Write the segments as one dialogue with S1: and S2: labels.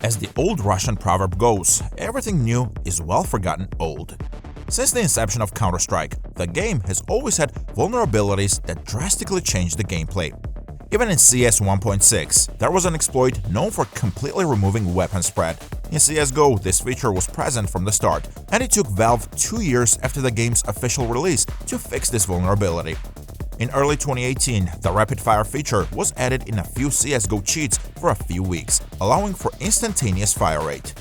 S1: As the old Russian proverb goes, everything new is well forgotten old. Since the inception of Counter-Strike, the game has always had vulnerabilities that drastically changed the gameplay. Even in CS 1.6, there was an exploit known for completely removing weapon spread. In CSGO, this feature was present from the start, and it took Valve 2 years after the game's official release to fix this vulnerability. In early 2018, the rapid-fire feature was added in a few CSGO cheats for a few weeks, allowing for instantaneous fire rate.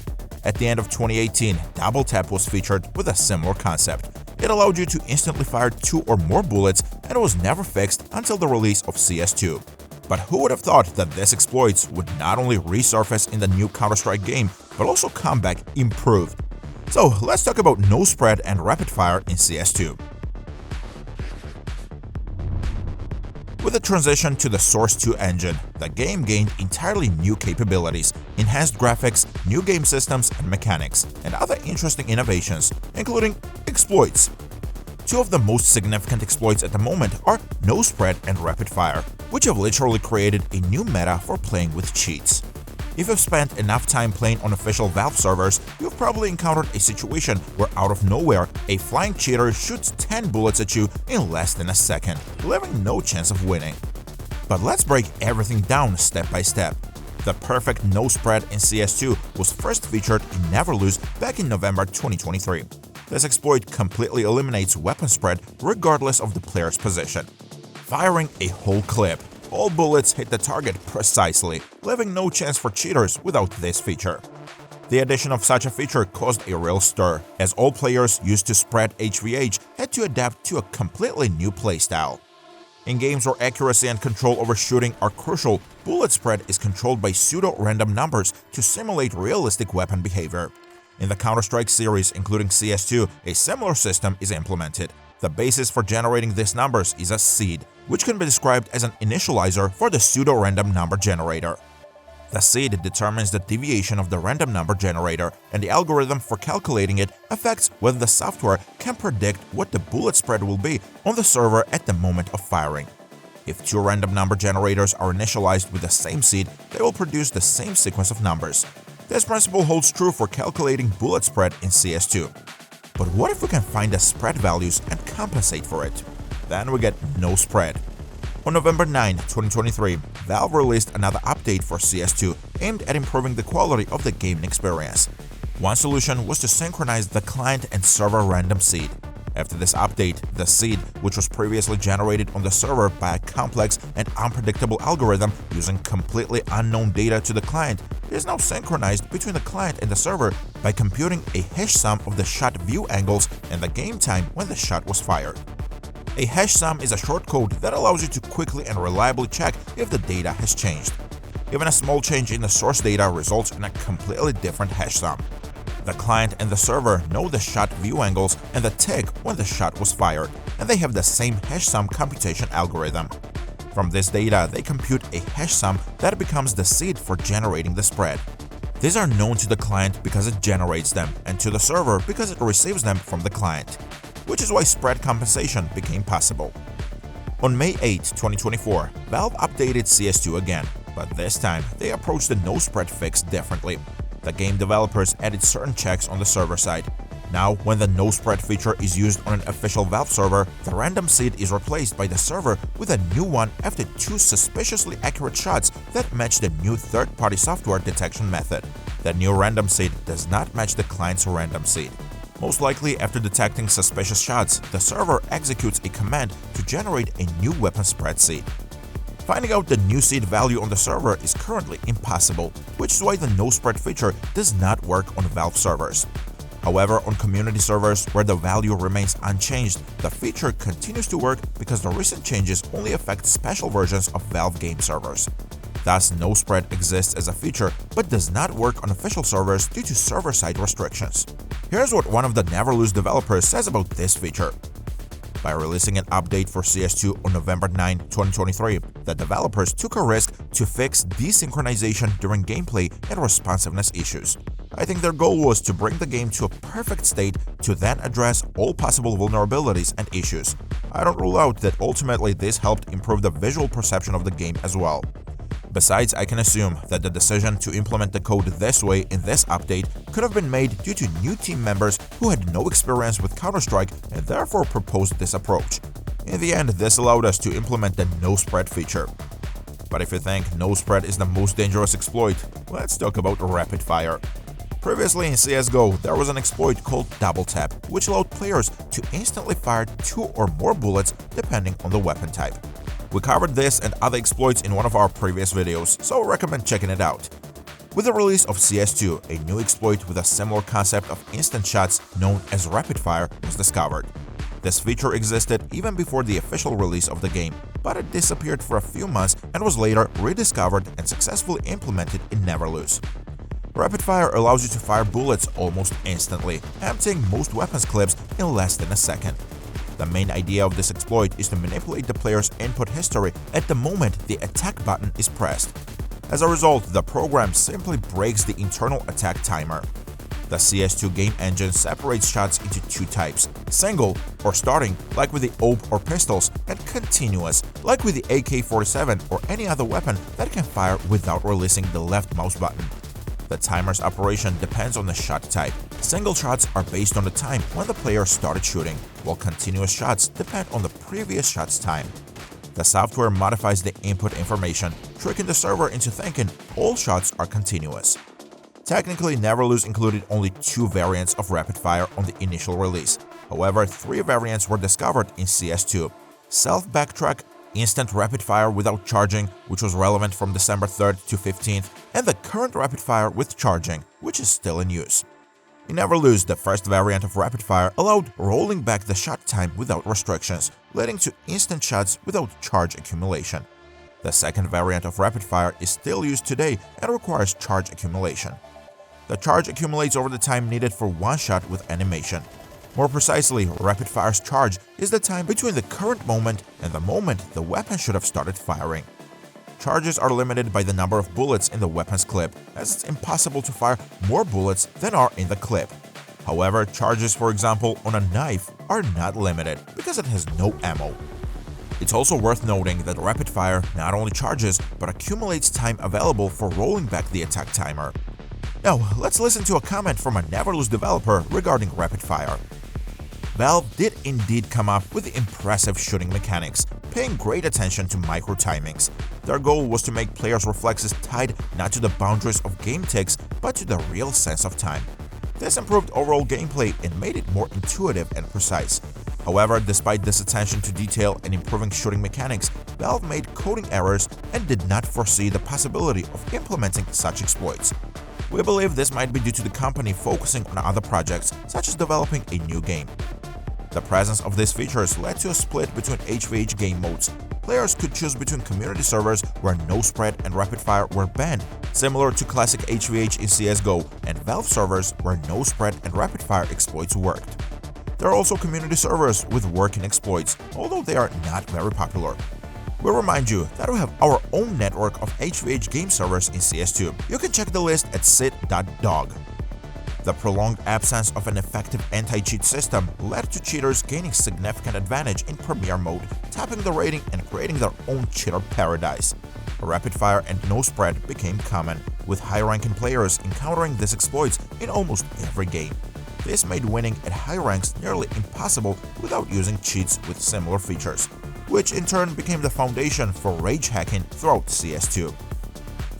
S1: At the end of 2018, Double Tap was featured with a similar concept. It allowed you to instantly fire 2 or more bullets, and it was never fixed until the release of CS2. But who would have thought that these exploits would not only resurface in the new Counter-Strike game, but also come back improved? So let's talk about no spread and rapid fire in CS2. With the transition to the Source 2 engine, the game gained entirely new capabilities, enhanced graphics, new game systems and mechanics, and other interesting innovations, including exploits. Two of the most significant exploits at the moment are no spread and rapid fire, which have literally created a new meta for playing with cheats. If you've spent enough time playing on official Valve servers, you've probably encountered a situation where out of nowhere, a flying cheater shoots 10 bullets at you in less than a second, leaving no chance of winning. But let's break everything down step by step. The perfect no spread in CS2 was first featured in Never Lose back in November 2023. This exploit completely eliminates weapon spread regardless of the player's position. Firing a whole clip, all bullets hit the target precisely, leaving no chance for cheaters without this feature. The addition of such a feature caused a real stir, as all players used to spread HVH had to adapt to a completely new playstyle. In games where accuracy and control over shooting are crucial, bullet spread is controlled by pseudo-random numbers to simulate realistic weapon behavior. In the Counter-Strike series, including CS2, a similar system is implemented. The basis for generating these numbers is a seed, which can be described as an initializer for the pseudo-random number generator. The seed determines the deviation of the random number generator, and the algorithm for calculating it affects whether the software can predict what the bullet spread will be on the server at the moment of firing. If two random number generators are initialized with the same seed, they will produce the same sequence of numbers. This principle holds true for calculating bullet spread in CS2. But what if we can find the spread values and compensate for it? Then we get no spread. On November 9, 2023, Valve released another update for CS2 aimed at improving the quality of the gaming experience. One solution was to synchronize the client and server random seed. After this update, the seed, which was previously generated on the server by a complex and unpredictable algorithm using completely unknown data to the client, is now synchronized between the client and the server by computing a hash sum of the shot view angles and the game time when the shot was fired. A hash sum is a shortcode that allows you to quickly and reliably check if the data has changed. Even a small change in the source data results in a completely different hash sum. The client and the server know the shot view angles and the tick when the shot was fired, and they have the same hash sum computation algorithm. From this data, they compute a hash sum that becomes the seed for generating the spread. These are known to the client because it generates them, and to the server because it receives them from the client, which is why spread compensation became possible. On May 8, 2024, Valve updated CS2 again, but this time they approached the no spread fix differently. The game developers added certain checks on the server side. Now, when the no spread feature is used on an official Valve server, the random seed is replaced by the server with a new one after 2 suspiciously accurate shots that match the new third-party software detection method. The new random seed does not match the client's random seed. Most likely, after detecting suspicious shots, the server executes a command to generate a new weapon spread seed. Finding out the new seed value on the server is currently impossible, which is why the no spread feature does not work on Valve servers. However, on community servers where the value remains unchanged, the feature continues to work because the recent changes only affect special versions of Valve game servers. Thus, no spread exists as a feature but does not work on official servers due to server-side restrictions. Here's what one of the Never Lose developers says about this feature. By releasing an update for CS2 on November 9, 2023, the developers took a risk to fix desynchronization during gameplay and responsiveness issues. I think their goal was to bring the game to a perfect state to then address all possible vulnerabilities and issues. I don't rule out that ultimately this helped improve the visual perception of the game as well. Besides, I can assume that the decision to implement the code this way in this update could have been made due to new team members who had no experience with Counter-Strike and therefore proposed this approach. In the end, this allowed us to implement the no-spread feature. But if you think no-spread is the most dangerous exploit, let's talk about rapid fire. Previously in CSGO, there was an exploit called Double Tap, which allowed players to instantly fire 2 or more bullets depending on the weapon type. We covered this and other exploits in one of our previous videos, so I recommend checking it out. With the release of CS2, a new exploit with a similar concept of instant shots known as rapid fire was discovered. This feature existed even before the official release of the game, but it disappeared for a few months and was later rediscovered and successfully implemented in Neverlose. Rapid fire allows you to fire bullets almost instantly, emptying most weapons clips in less than a second. The main idea of this exploit is to manipulate the player's input history at the moment the attack button is pressed. As a result, the program simply breaks the internal attack timer. The CS2 game engine separates shots into 2 types: single, or starting, like with the AWP or pistols, and continuous, like with the AK-47 or any other weapon that can fire without releasing the left mouse button. The timer's operation depends on the shot type. Single shots are based on the time when the player started shooting, while continuous shots depend on the previous shot's time. The software modifies the input information, tricking the server into thinking all shots are continuous. Technically, Neverlose included only 2 variants of rapid fire on the initial release. However, 3 variants were discovered in CS2: self-backtrack, instant rapid fire without charging, which was relevant from December 3rd to 15th, and the current rapid fire with charging, which is still in use. In Neverlose, the first variant of rapid fire allowed rolling back the shot time without restrictions, leading to instant shots without charge accumulation. The second variant of rapid fire is still used today and requires charge accumulation. The charge accumulates over the time needed for one shot with animation. More precisely, rapid fire's charge is the time between the current moment and the moment the weapon should have started firing. Charges are limited by the number of bullets in the weapon's clip, as it's impossible to fire more bullets than are in the clip. However, charges, for example, on a knife are not limited because it has no ammo. It's also worth noting that rapid fire not only charges but accumulates time available for rolling back the attack timer. Now, let's listen to a comment from a Neverlose developer regarding rapid fire. Valve did indeed come up with impressive shooting mechanics, paying great attention to micro-timings. Their goal was to make players' reflexes tied not to the boundaries of game ticks, but to the real sense of time. This improved overall gameplay and made it more intuitive and precise. However, despite this attention to detail and improving shooting mechanics, Valve made coding errors and did not foresee the possibility of implementing such exploits. We believe this might be due to the company focusing on other projects, such as developing a new game. The presence of these features led to a split between HVH game modes. Players could choose between community servers where no spread and rapid fire were banned, similar to classic HVH in CSGO, and Valve servers where no spread and rapid fire exploits worked. There are also community servers with working exploits, although they are not very popular. We remind you that we have our own network of HVH game servers in CS2. You can check the list at sit.dog. The prolonged absence of an effective anti-cheat system led to cheaters gaining significant advantage in Premier mode, tapping the rating and creating their own cheater paradise. Rapid fire and no spread became common, with high-ranking players encountering these exploits in almost every game. This made winning at high ranks nearly impossible without using cheats with similar features, which in turn became the foundation for rage hacking throughout CS2.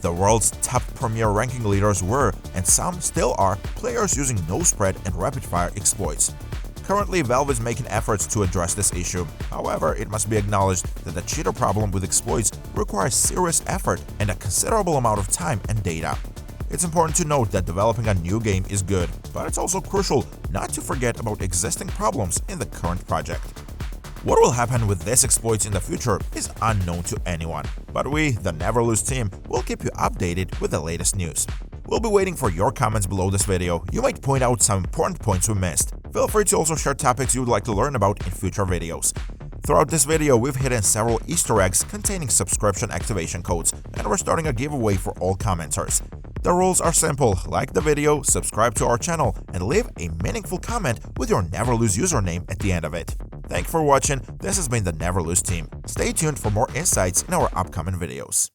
S1: The world's top Premier ranking leaders were, and some still are, players using no-spread and rapid-fire exploits. Currently, Valve is making efforts to address this issue. However, it must be acknowledged that the cheater problem with exploits requires serious effort and a considerable amount of time and data. It's important to note that developing a new game is good, but it's also crucial not to forget about existing problems in the current project. What will happen with this exploit in the future is unknown to anyone, but we, the Neverlose team, will keep you updated with the latest news. We'll be waiting for your comments below this video. You might point out some important points we missed. Feel free to also share topics you would like to learn about in future videos. Throughout this video, we've hidden several Easter eggs containing subscription activation codes, and we're starting a giveaway for all commenters. The rules are simple: like the video, subscribe to our channel, and leave a meaningful comment with your Neverlose username at the end of it. Thank you for watching. This has been the Neverlose team. Stay tuned for more insights in our upcoming videos.